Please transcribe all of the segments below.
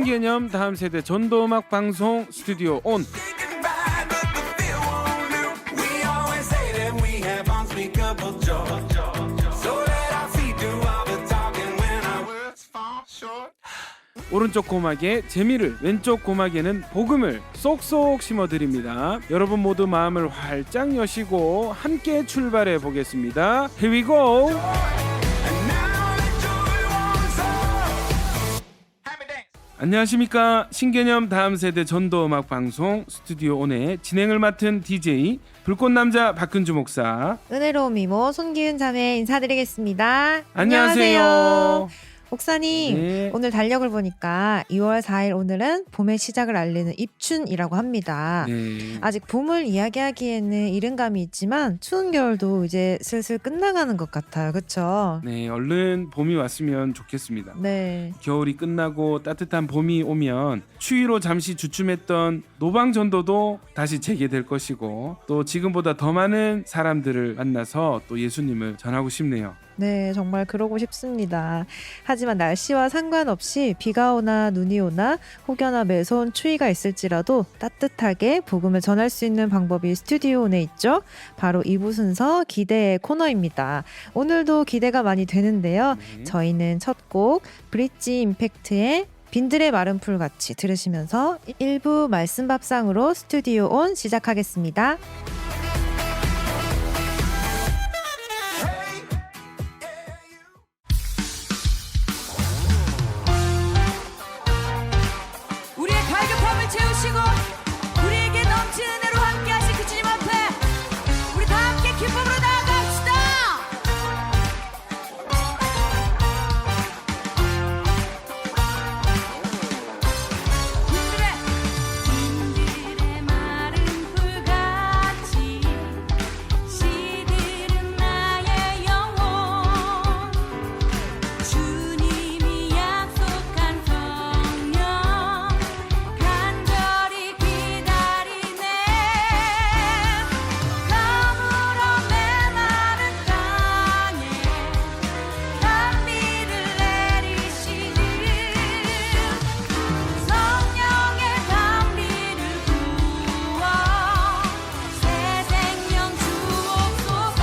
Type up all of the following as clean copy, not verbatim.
신개념 다음 세대 전도음악 방송 스튜디오 온. 오른쪽 고막에 재미를, 왼쪽 고막에는 복음을 쏙쏙 심어드립니다. 여러분 모두 마음을 활짝 여시고 함께 출발해 보겠습니다. Here we go! 안녕하십니까. 신개념 다음 세대 전도음악 방송 스튜디오 온의 진행을 맡은 DJ 불꽃남자 박근주 목사, 은혜로운 미모 손기은 자매 인사드리겠습니다. 안녕하세요. 목사님, 네. 오늘 달력을 보니까 2월 4일 오늘은 봄의 시작을 알리는 입춘이라고 합니다. 네. 아직 봄을 이야기하기에는 이른 감이 있지만 추운 겨울도 이제 슬슬 끝나가는 것 같아요. 그렇죠? 네, 얼른 봄이 왔으면 좋겠습니다. 네. 겨울이 끝나고 따뜻한 봄이 오면 추위로 잠시 주춤했던 노방전도도 다시 재개될 것이고, 또 지금보다 더 많은 사람들을 만나서 또 예수님을 전하고 싶네요. 네, 정말 그러고 싶습니다. 하지만 날씨와 상관없이 비가 오나 눈이 오나 혹여나 매서운 추위가 있을지라도 따뜻하게 복음을 전할 수 있는 방법이 스튜디오 온에 있죠. 바로 2부 순서 기대의 코너입니다. 오늘도 기대가 많이 되는데요. 네. 저희는 첫 곡 브릿지 임팩트의 빈들의 마른 풀 같이 들으시면서 1부 말씀 밥상으로 스튜디오 온 시작하겠습니다. 우리의 갈급함을 채우시고 우리에게 넘치는 은혜로 함께 하신 그 주님 앞에 우리 다 함께 기쁨으로 나아갑시다. 빈들의 마른 풀같이 시들은 나의 영혼 주님이 약속한 성령 간절히 기다리네. 가물어 메마른 땅에 단비를 내리시는 성령의 단비를 부어 새 생명 주옵소서.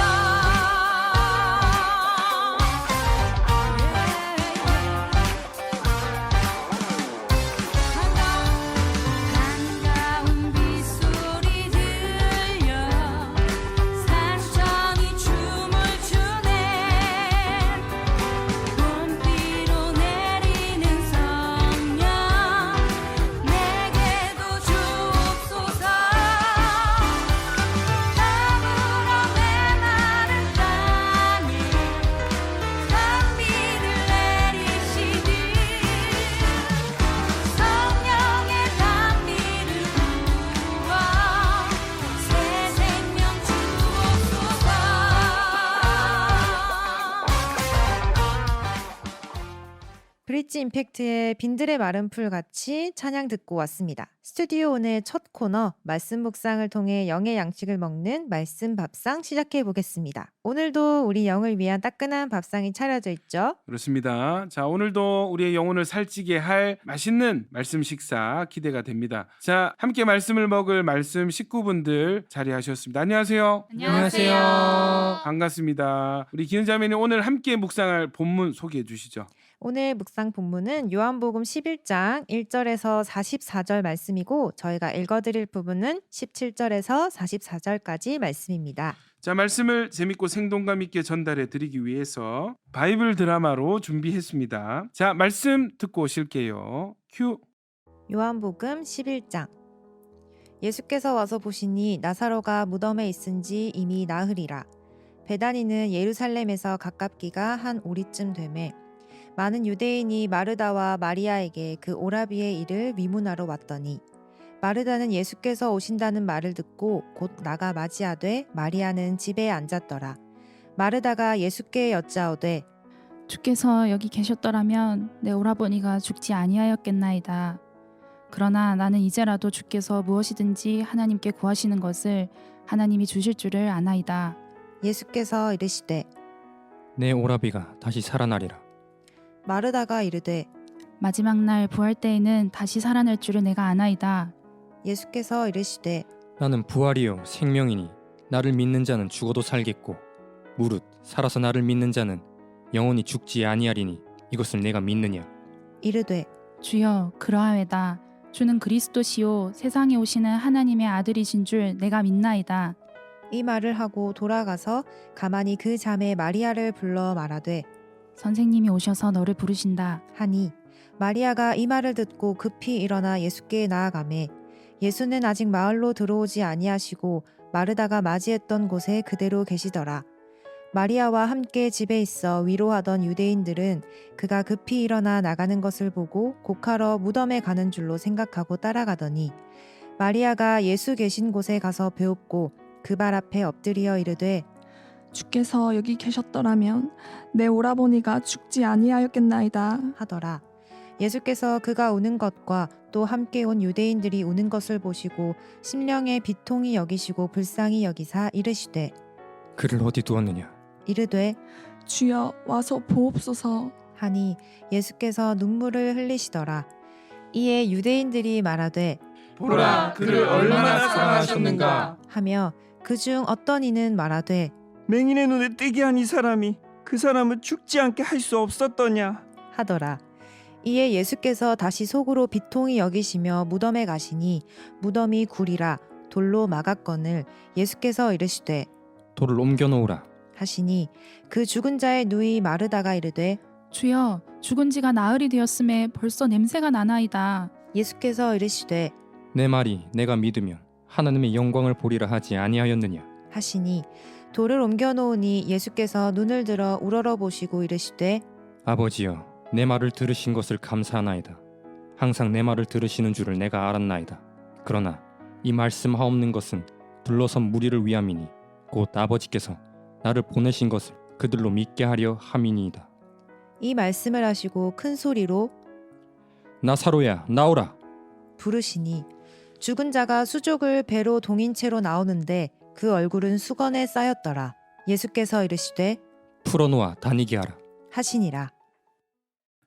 한가운 빗소리 들려 산천이 춤을 추네. 봄비로 내리는 성령 내게도 주옵소서. 가물어 메마른 땅에 단비를 내리시듯 성령의 단비를 부어 새 생명 주옵소서. 브릿지 임팩트의 빈들의 마른 풀 같이 찬양 듣고 왔습니다. 스튜디오 온의 첫 코너 말씀 묵상을 통해 영의 양식을 먹는 말씀 밥상 시작해 보겠습니다. 오늘도 우리 영을 위한 따끈한 밥상이 차려져 있죠. 그렇습니다. 자, 오늘도 우리의 영혼을 살찌게 할 맛있는 말씀 식사 기대가 됩니다. 자, 함께 말씀을 먹을 말씀 식구분들 자리하셨습니다. 안녕하세요. 안녕하세요. 반갑습니다. 우리 기은자매님 오늘 함께 묵상할 본문 소개해 주시죠. 오늘 묵상 본문은 요한복음 11장 1절에서 44절 말씀이고 저희가 읽어드릴 부분은 17절에서 44절까지 말씀입니다. 자, 말씀을 재밌고 생동감 있게 전달해 드리기 위해서 바이블 드라마로 준비했습니다. 자, 말씀 듣고 오실게요. 큐. 요한복음 11장 예수께서 와서 보시니 나사로가 무덤에 있은지 이미 나흘이라. 베다니는 예루살렘에서 가깝기가 한 오리쯤 되매 많은 유대인이 마르다와 마리아에게 그 오라비의 일을 위문하러 왔더니 마르다는 예수께서 오신다는 말을 듣고 곧 나가 맞이하되 마리아는 집에 앉았더라. 마르다가 예수께 여짜오되 주께서 여기 계셨더라면 내 오라버니가 죽지 아니하였겠나이다. 그러나 나는 이제라도 주께서 무엇이든지 하나님께 구하시는 것을 하나님이 주실 줄을 아나이다. 예수께서 이르시되 내 오라비가 다시 살아나리라. 마르다가 이르되 마지막 날 부활 때에는 다시 살아날 줄을 내가 아나이다. 예수께서 이르시되 나는 부활이요 생명이니 나를 믿는 자는 죽어도 살겠고 무릇 살아서 나를 믿는 자는 영원히 죽지 아니하리니 이것을 내가 믿느냐. 이르되 주여 그러하외다. 주는 그리스도시요 세상에 오시는 하나님의 아들이신 줄 내가 믿나이다. 이 말을 하고 돌아가서 가만히 그 자매 마리아를 불러 말하되 선생님이 오셔서 너를 부르신다. 하니 마리아가 이 말을 듣고 급히 일어나 예수께 나아가매 예수는 아직 마을로 들어오지 아니하시고 마르다가 맞이했던 곳에 그대로 계시더라. 마리아와 함께 집에 있어 위로하던 유대인들은 그가 급히 일어나 나가는 것을 보고 곡하러 무덤에 가는 줄로 생각하고 따라가더니 마리아가 예수 계신 곳에 가서 배웁고 그 발 앞에 엎드리어 이르되 주께서 여기 계셨더라면 내 오라버니가 죽지 아니하였겠나이다. 하더라. 예수께서 그가 우는 것과 또 함께 온 유대인들이 우는 것을 보시고 심령에 비통히 여기시고 불쌍히 여기사 이르시되 그를 어디 두었느냐. 이르되 주여 와서 보옵소서. 하니 예수께서 눈물을 흘리시더라. 이에 유대인들이 말하되 보라, 그를 얼마나 사랑하셨는가. 하며 그중 어떤 이는 말하되 맹인의 눈에 띄게 한 이 사람이 그 사람을 죽지 않게 할 수 없었더냐. 하더라. 이에 예수께서 다시 속으로 비통히 여기시며 무덤에 가시니 무덤이 굴이라 돌로 막았거늘 예수께서 이르시되 돌을 옮겨 놓으라. 하시니 그 죽은 자의 누이 마르다가 이르되 주여 죽은 지가 나흘이 되었음에 벌써 냄새가 나나이다. 예수께서 이르시되 내 말이 내가 믿으면 하나님의 영광을 보리라 하지 아니하였느냐. 하시니 돌을 옮겨 놓으니 예수께서 눈을 들어 우러러 보시고 이르시되 아버지여 내 말을 들으신 것을 감사하나이다. 항상 내 말을 들으시는 줄을 내가 알았나이다. 그러나 이 말씀하옵는 것은 둘러선 무리를 위함이니 곧 아버지께서 나를 보내신 것을 그들로 믿게 하려 함이니이다. 이 말씀을 하시고 큰 소리로 나사로야 나오라. 부르시니 죽은 자가 수족을 배로 동인 채로 나오는데 그 얼굴은 수건에 쌓였더라. 예수께서 이르시되 풀어놓아 다니게 하라. 하시니라.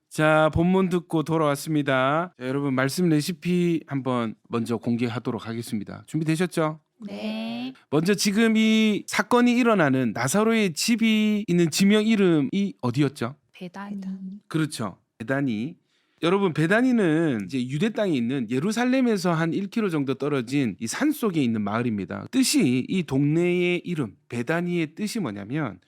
자, 본문 듣고 돌아왔습니다. 자, 여러분 말씀 레시피 한번 먼저 공개하도록 하겠습니다. 준비되셨죠? 네. 먼저 지금 이 사건이 일어나는 나사로의 집이 있는 지명 이름이 어디였죠? 배단이. 그렇죠. 베다니. 여러분 베다니는 이제 유대 땅에 있는 예루살렘에서 한 1km 정도 떨어진 이 산 속에 있는 마을입니다. 뜻이 이 동네의 이름 베다니의 뜻이 뭐냐면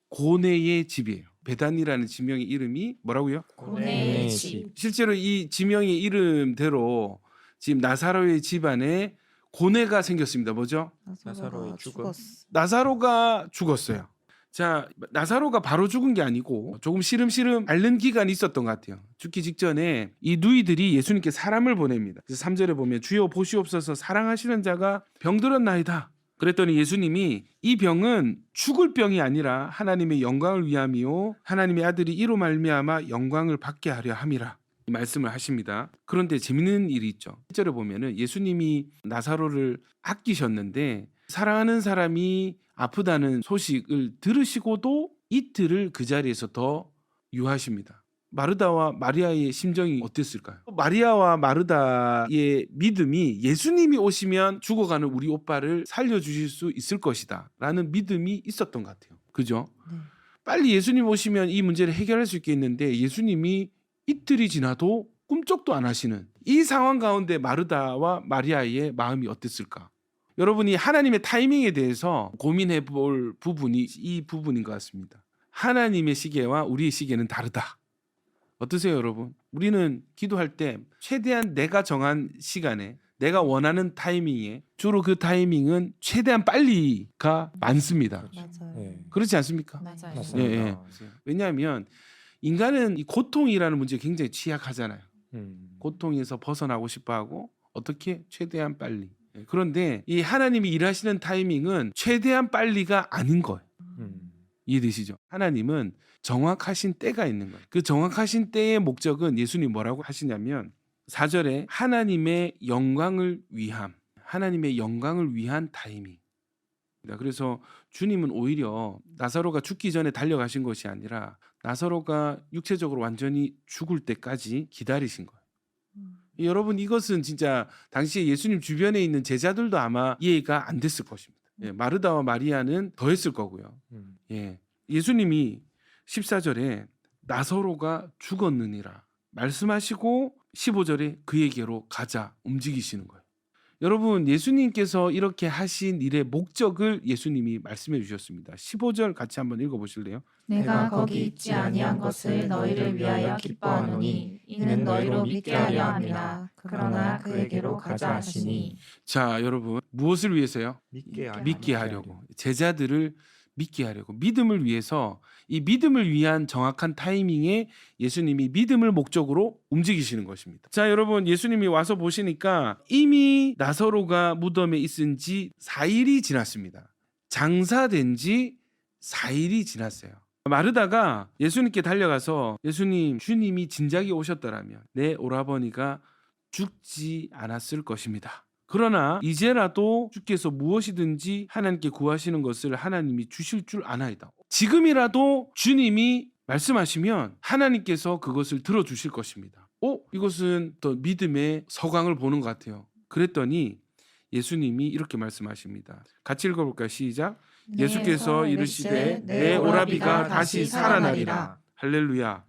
고뇌의 집이에요. 베다니라는 지명의 이름이 뭐라고요? 고뇌의 집. 실제로 이 지명의 이름대로 지금 나사로의 집안에 고뇌가 생겼습니다. 뭐죠? 나사로의 죽음. 나사로가 죽었어요. 자, 나사로가 바로 죽은 게 아니고 조금 시름시름 앓는 기간이 있었던 것 같아요. 죽기 직전에 이 누이들이 예수님께 사람을 보냅니다. 그래서 3절에 보면 주여 보시옵소서 사랑하시는 자가 병들었나이다. 그랬더니 예수님이 이 병은 죽을 병이 아니라 하나님의 영광을 위함이요 하나님의 아들이 이로 말미암아 영광을 받게 하려 함이라. 이 말씀을 하십니다. 그런데 재밌는 일이 있죠. 1절에 보면은 예수님이 나사로를 아끼셨는데 사랑하는 사람이 아프다는 소식을 들으시고도 이틀을 그 자리에서 더 유하십니다. 마르다와 마리아의 심정이 어땠을까요? 마리아와 마르다의 믿음이 예수님이 오시면 죽어가는 우리 오빠를 살려주실 수 있을 것이다 라는 믿음이 있었던 것 같아요. 그죠? 빨리 예수님 오시면 이 문제를 해결할 수 있겠는데 예수님이 이틀이 지나도 꿈쩍도 안 하시는 이 상황 가운데 마르다와 마리아의 마음이 어땠을까? 여러분이 하나님의 타이밍에 대해서 고민해 볼 부분이 이 부분인 것 같습니다. 하나님의 시계와 우리의 시계는 다르다. 어떠세요, 여러분? 우리는 기도할 때 최대한 내가 정한 시간에 내가 원하는 타이밍에 주로 그 타이밍은 최대한 빨리가 많습니다. 맞아요. 네. 그렇지 않습니까? 맞아요. 맞습니다. 예, 예. 왜냐하면 인간은 이 고통이라는 문제에 굉장히 취약하잖아요. 고통에서 벗어나고 싶어하고 어떻게 최대한 빨리. 그런데 이 하나님이 일하시는 타이밍은 최대한 빨리가 아닌 거예요. 이해되시죠? 하나님은 정확하신 때가 있는 거예요. 그 정확하신 때의 목적은 예수님 뭐라고 하시냐면 4절에 하나님의 영광을 위함, 하나님의 영광을 위한 타이밍. 그래서 주님은 오히려 나사로가 죽기 전에 달려가신 것이 아니라 나사로가 육체적으로 완전히 죽을 때까지 기다리신 거예요. 여러분, 이것은 진짜 당시에 예수님 주변에 있는 제자들도 아마 이해가 안 됐을 것입니다. 마르다와 마리아는 더 했을 거고요. 예수님이 14절에 나사로가 죽었느니라 말씀하시고 15절에 그에게로 가자 움직이시는 거예요. 여러분, 예수님께서 이렇게 하신 일의 목적을 예수님이 말씀해 주셨습니다. 15절 같이 한번 읽어보실래요? 내가 거기 있지 아니한 것을 너희를 위하여 기뻐하노니 이는 너희로 믿게 하려 함이라. 그러나 그에게로 가자 하시니. 자, 여러분, 무엇을 위해서요? 믿게 하려고. 제자들을 믿게 하려고. 믿음을 위해서, 이 믿음을 위한 정확한 타이밍에 예수님이 믿음을 목적으로 움직이시는 것입니다. 자, 여러분, 예수님이 와서 보시니까 이미 나사로가 무덤에 있은 지 4일이 지났습니다. 장사된 지 4일이 지났어요. 마르다가 예수님께 달려가서 예수님, 주님이 진작에 오셨더라면 내 오라버니가 죽지 않았을 것입니다. 그러나 이제라도 주께서 무엇이든지 하나님께 구하시는 것을 하나님이 주실 줄 아나이다. 지금이라도 주님이 말씀하시면 하나님께서 그것을 들어주실 것입니다. 이것은 또 믿음의 서광을 보는 것 같아요. 그랬더니 예수님이 이렇게 말씀하십니다. 같이 읽어볼까요? 시작. 예수께서 이르시되 내 오라비가 다시 살아나리라. 할렐루야.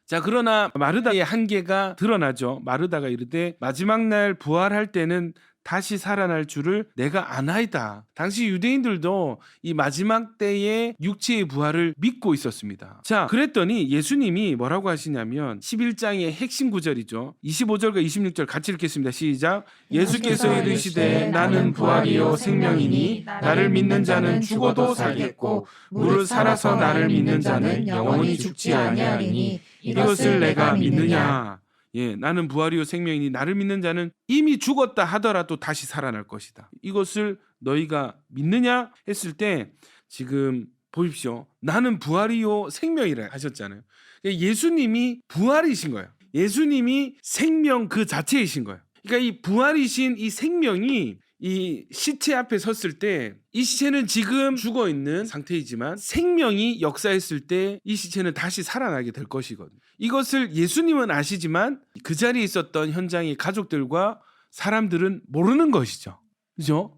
자, 그러나 마르다의 한계가 드러나죠. 마르다가 이르되 마지막 날 부활할 때는 다시 살아날 줄을 내가 아나이다. 당시 유대인들도 이 마지막 때의 육체의 부활을 믿고 있었습니다. 자, 그랬더니 예수님이 뭐라고 하시냐면 11장의 핵심 구절이죠. 25절과 26절 같이 읽겠습니다. 시작. 예수께서 이르시되 나는 부활이요 생명이니 나를 믿는 자는 죽어도 살겠고 무릇 살아서 나를 믿는 자는 영원히 죽지 아니하리니 이것을 내가 믿느냐. 나는 부활이요 생명이니 나를 믿는 자는 이미 죽었다 하더라도 다시 살아날 것이다. 이것을 너희가 믿느냐 했을 때 지금 보십시오. 나는 부활이요 생명이라 하셨잖아요. 예수님이 부활이신 거예요. 예수님이 생명 그 자체이신 거예요. 그러니까 이 부활이신 이 생명이 이 시체 앞에 섰을 때 이 시체는 지금 죽어 있는 상태이지만 생명이 역사했을 때 이 시체는 다시 살아나게 될 것이거든요. 이것을 예수님은 아시지만 그 자리에 있었던 현장의 가족들과 사람들은 모르는 것이죠. 그죠?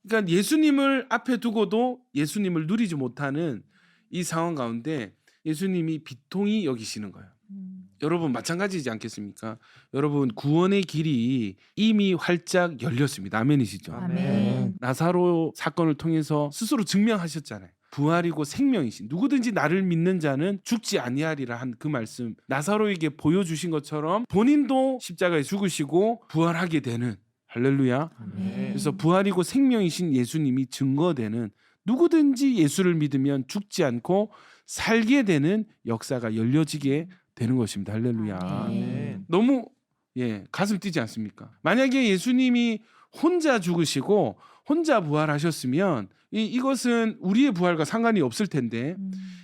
그러니까 예수님을 앞에 두고도 예수님을 누리지 못하는 이 상황 가운데 예수님이 비통히 여기시는 거예요. 여러분, 마찬가지지 않겠습니까? 여러분, 구원의 길이 이미 활짝 열렸습니다. 아멘이시죠? 아멘. 나사로 사건을 통해서 스스로 증명하셨잖아요. 부활이고 생명이신 누구든지 나를 믿는 자는 죽지 아니하리라 한 그 말씀, 나사로에게 보여주신 것처럼 본인도 십자가에 죽으시고 부활하게 되는, 할렐루야. 그래서 부활이고 생명이신 예수님이 증거되는, 누구든지 예수를 믿으면 죽지 않고 살게 되는 역사가 열려지게 되는 것입니다. 할렐루야. 아멘. 너무 가슴 뛰지 않습니까? 만약에 예수님이 혼자 죽으시고 혼자 부활하셨으면 이것은 우리의 부활과 상관이 없을 텐데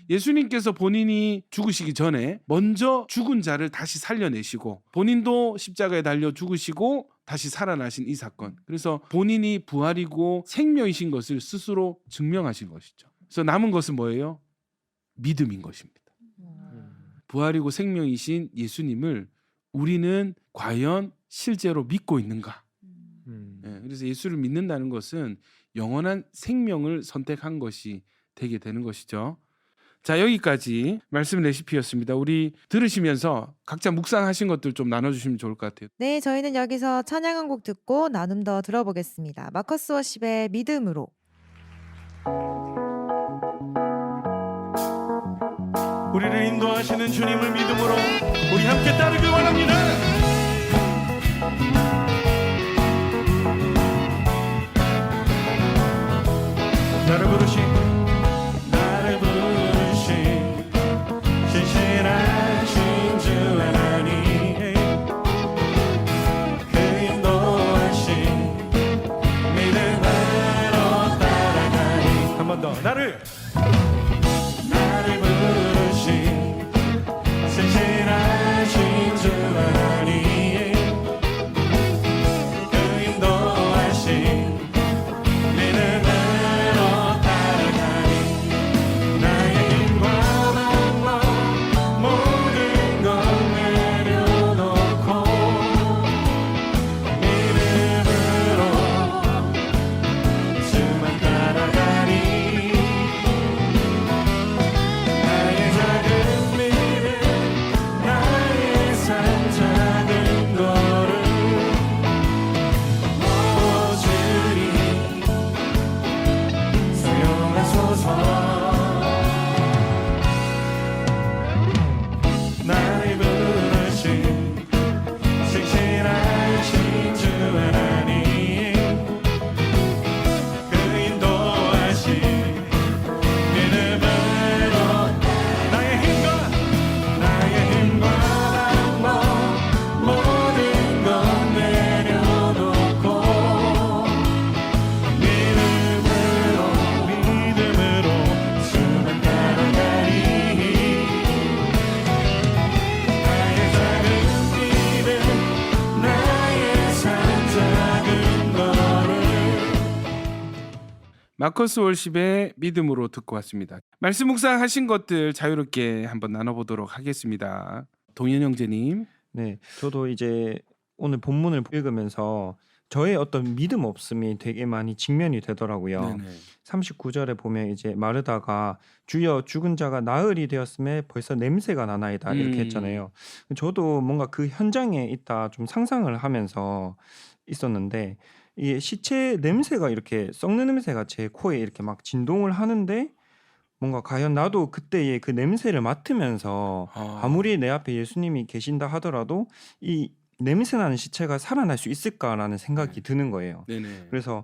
예수님께서 본인이 죽으시기 전에 먼저 죽은 자를 다시 살려내시고 본인도 십자가에 달려 죽으시고 다시 살아나신 이 사건, 그래서 본인이 부활이고 생명이신 것을 스스로 증명하신 것이죠. 그래서 남은 것은 뭐예요? 믿음인 것입니다. 부활이고 생명이신 예수님을 우리는 과연 실제로 믿고 있는가? 그래서 예수를 믿는다는 것은 영원한 생명을 선택한 것이 되게 되는 것이죠. 자, 여기까지 말씀 레시피였습니다. 우리 들으시면서 각자 묵상하신 것들 좀 나눠주시면 좋을 것 같아요. 네, 저희는 여기서 찬양 한 곡 듣고 나눔 더 들어보겠습니다. 마커스 워십의 믿음으로. 우리를 인도하시는 주님을 믿음으로 우리 함께 따르길 원합니다. 나를 부르신 신실하신 주 하나님, 그 인도하신 믿음으로 따라가니. 한 번 더. 나를 부르신 신실하신 주 하나님, 그 인도하신 믿음으로 마커스 월십의 믿음으로 듣고 왔습니다. 말씀 묵상하신 것들 자유롭게 한번 나눠보도록 하겠습니다. 동현 형제님. 네, 저도 이제 오늘 본문을 읽으면서 저의 어떤 믿음 없음이 되게 많이 직면이 되더라고요. 네네. 39절에 보면 이제 마르다가 주여 죽은 자가 나흘이 되었음에 벌써 냄새가 나나이다 이렇게 했잖아요. 저도 뭔가 그 현장에 있다 좀 상상을 하면서 있었는데 이 시체 냄새가 이렇게 썩는 냄새가 제 코에 이렇게 막 진동을 하는데 뭔가 과연 나도 그때의 그 냄새를 맡으면서 아무리 내 앞에 예수님이 계신다 하더라도 이 냄새나는 시체가 살아날 수 있을까라는 생각이 드는 거예요. 네네. 그래서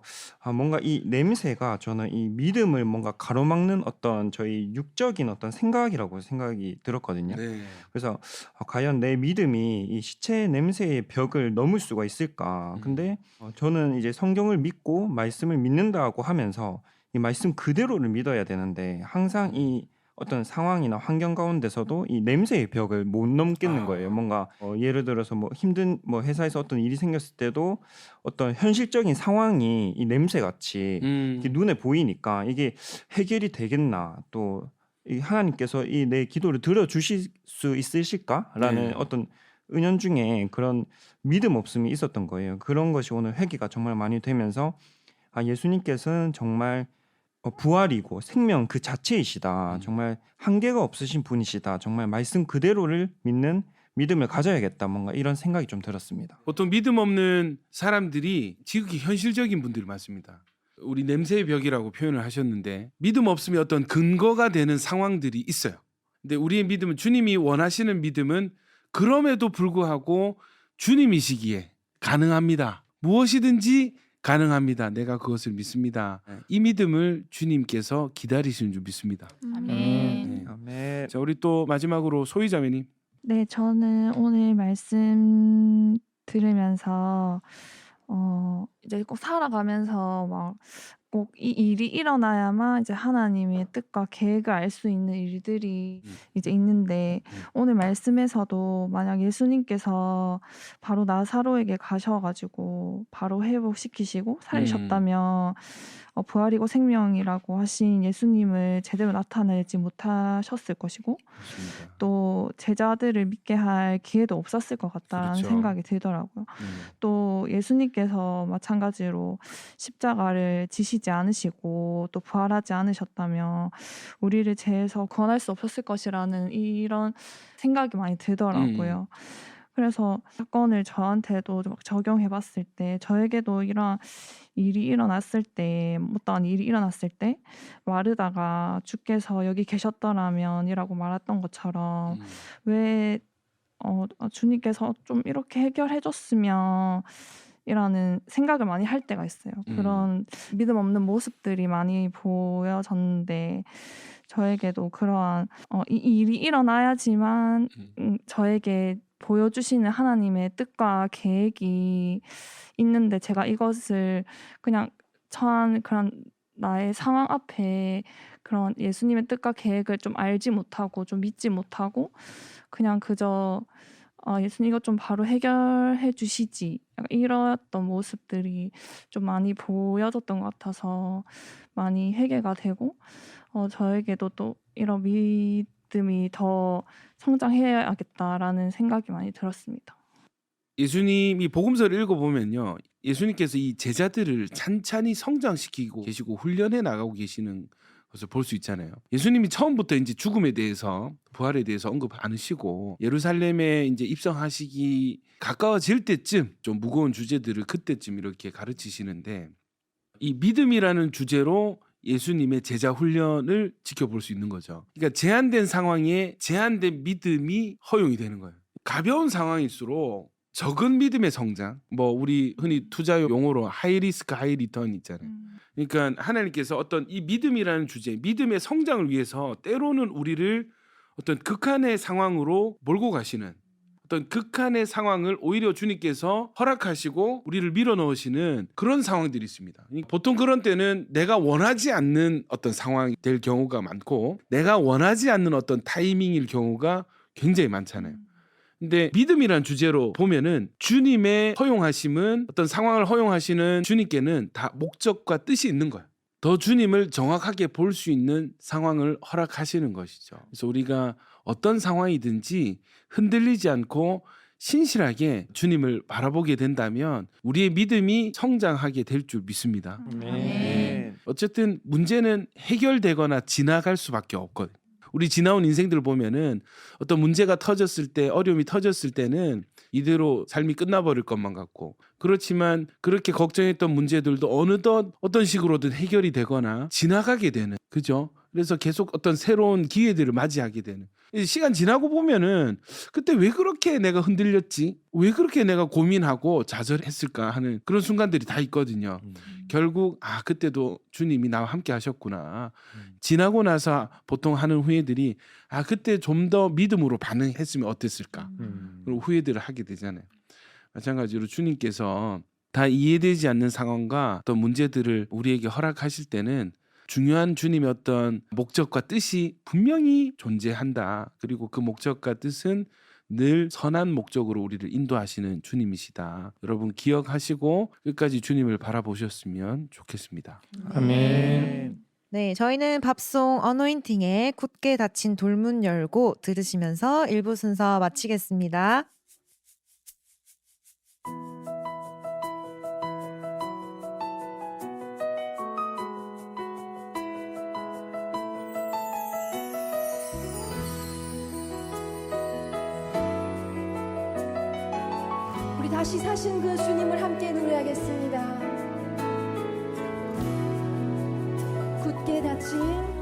뭔가 이 냄새가 저는 이 믿음을 뭔가 가로막는 어떤 저희 육적인 어떤 생각이라고 생각이 들었거든요. 네. 그래서 과연 내 믿음이 이 시체의 냄새의 벽을 넘을 수가 있을까? 근데 저는 이제 성경을 믿고 말씀을 믿는다고 하면서 이 말씀 그대로를 믿어야 되는데 항상 이 어떤 상황이나 환경 가운데서도 이 냄새의 벽을 못 넘겠는 거예요. 뭔가 예를 들어서 뭐 힘든 뭐 회사에서 어떤 일이 생겼을 때도 어떤 현실적인 상황이 이 냄새 같이 이렇게 눈에 보이니까 이게 해결이 되겠나 또 이 하나님께서 이 내 기도를 들어주실 수 있으실까라는 네. 어떤 은연중에 그런 믿음 없음이 있었던 거예요. 그런 것이 오늘 회개가 정말 많이 되면서 예수님께서는 정말 부활이고 생명 그 자체이시다. 정말 한계가 없으신 분이시다. 정말 말씀 그대로를 믿는 믿음을 가져야겠다. 뭔가 이런 생각이 좀 들었습니다. 보통 믿음 없는 사람들이 지극히 현실적인 분들이 많습니다. 우리 냄새의 벽이라고 표현을 하셨는데 믿음 없음이 어떤 근거가 되는 상황들이 있어요. 근데 우리의 믿음은 주님이 원하시는 믿음은 그럼에도 불구하고 주님이시기에 가능합니다. 무엇이든지 가능합니다. 내가 그것을 믿습니다. 이 믿음을 주님께서 기다리시는 줄 믿습니다. 아멘. 네. 아멘. 자, 우리 또 마지막으로 소희자매님. 네, 저는 오늘 말씀 들으면서 이제 꼭 살아가면서 막 꼭 이 일이 일어나야만 이제 하나님의 뜻과 계획을 알 수 있는 일들이 이제 있는데 오늘 말씀에서도 만약 예수님께서 바로 나사로에게 가셔가지고 바로 회복시키시고 살리셨다면 부활이고 생명이라고 하신 예수님을 제대로 나타내지 못하셨을 것이고 그렇습니다. 또 제자들을 믿게 할 기회도 없었을 것 같다라는 그렇죠. 생각이 들더라고요. 또 예수님께서 마찬가지로 십자가를 지시지 않으시고 또 부활하지 않으셨다면 우리를 죄에서 구원할 수 없었을 것이라는 이런 생각이 많이 들더라고요. 그래서 사건을 저한테도 막 적용해봤을 때 저에게도 이런 일이 일어났을 때 어떠한 일이 일어났을 때 마르다가 주께서 여기 계셨더라면이라고 말했던 것처럼 왜 주님께서 좀 이렇게 해결해줬으면 이라는 생각을 많이 할 때가 있어요. 그런 믿음 없는 모습들이 많이 보여졌는데 저에게도 그러한 이 일이 일어나야지만 저에게 보여주시는 하나님의 뜻과 계획이 있는데 제가 이것을 그냥 처한 그런 나의 상황 앞에 그런 예수님의 뜻과 계획을 좀 알지 못하고 좀 믿지 못하고 그냥 그저 예수님 이것 좀 바로 해결해 주시지 약간 이랬던 모습들이 좀 많이 보여졌던 것 같아서 많이 회개가 되고 저에게도 또 이런 믿음이 더 성장해야겠다라는 생각이 많이 들었습니다. 예수님이 복음서를 읽어보면요, 예수님께서 이 제자들을 찬찬히 성장시키고 계시고 훈련해 나가고 계시는 것을 볼 수 있잖아요. 예수님이 처음부터 이제 죽음에 대해서 부활에 대해서 언급 안 하시고 예루살렘에 이제 입성하시기 가까워질 때쯤 좀 무거운 주제들을 그때쯤 이렇게 가르치시는데 이 믿음이라는 주제로 예수님의 제자 훈련을 지켜볼 수 있는 거죠. 그러니까 제한된 상황에 제한된 믿음이 허용이 되는 거예요. 가벼운 상황일수록 적은 믿음의 성장, 뭐 우리 흔히 투자 용어로 하이 리스크 하이 리턴 있잖아요. 그러니까 하나님께서 어떤 이 믿음이라는 주제, 믿음의 성장을 위해서 때로는 우리를 어떤 극한의 상황으로 몰고 가시는 어떤 극한의 상황을 오히려 주님께서 허락하시고 우리를 밀어넣으시는 그런 상황들이 있습니다. 보통 그런 때는 내가 원하지 않는 어떤 상황이 될 경우가 많고 내가 원하지 않는 어떤 타이밍일 경우가 굉장히 많잖아요. 근데 믿음이란 주제로 보면은 주님의 허용하심은 어떤 상황을 허용하시는 주님께는 다 목적과 뜻이 있는 거예요. 더 주님을 정확하게 볼 수 있는 상황을 허락하시는 것이죠. 그래서 우리가 어떤 상황이든지 흔들리지 않고 신실하게 주님을 바라보게 된다면 우리의 믿음이 성장하게 될 줄 믿습니다. 네. 어쨌든 문제는 해결되거나 지나갈 수밖에 없거든요. 우리 지나온 인생들을 보면은 어떤 문제가 터졌을 때, 어려움이 터졌을 때는 이대로 삶이 끝나버릴 것만 같고, 그렇지만 그렇게 걱정했던 문제들도 어느덧 어떤 식으로든 해결이 되거나 지나가게 되는, 그죠? 그래서 계속 어떤 새로운 기회들을 맞이하게 되는. 시간 지나고 보면은 그때 왜 그렇게 내가 흔들렸지? 왜 그렇게 내가 고민하고 좌절했을까 하는 그런 순간들이 다 있거든요. 결국 그때도 주님이 나와 함께 하셨구나. 지나고 나서 보통 하는 후회들이 그때 좀 더 믿음으로 반응했으면 어땠을까? 그리고 후회들을 하게 되잖아요. 마찬가지로 주님께서 다 이해되지 않는 상황과 어떤 문제들을 우리에게 허락하실 때는 중요한 주님의 어떤 목적과 뜻이 분명히 존재한다. 그리고 그 목적과 뜻은 늘 선한 목적으로 우리를 인도하시는 주님이시다. 여러분 기억하시고 끝까지 주님을 바라보셨으면 좋겠습니다. 아멘. 네, 저희는 밥송 어노인팅에 굳게 닫힌 돌문 열고 들으시면서 1부 순서 마치겠습니다. 우리 다시 사신 그 주님을 함께 노래하겠습니다. 굳게 닫힌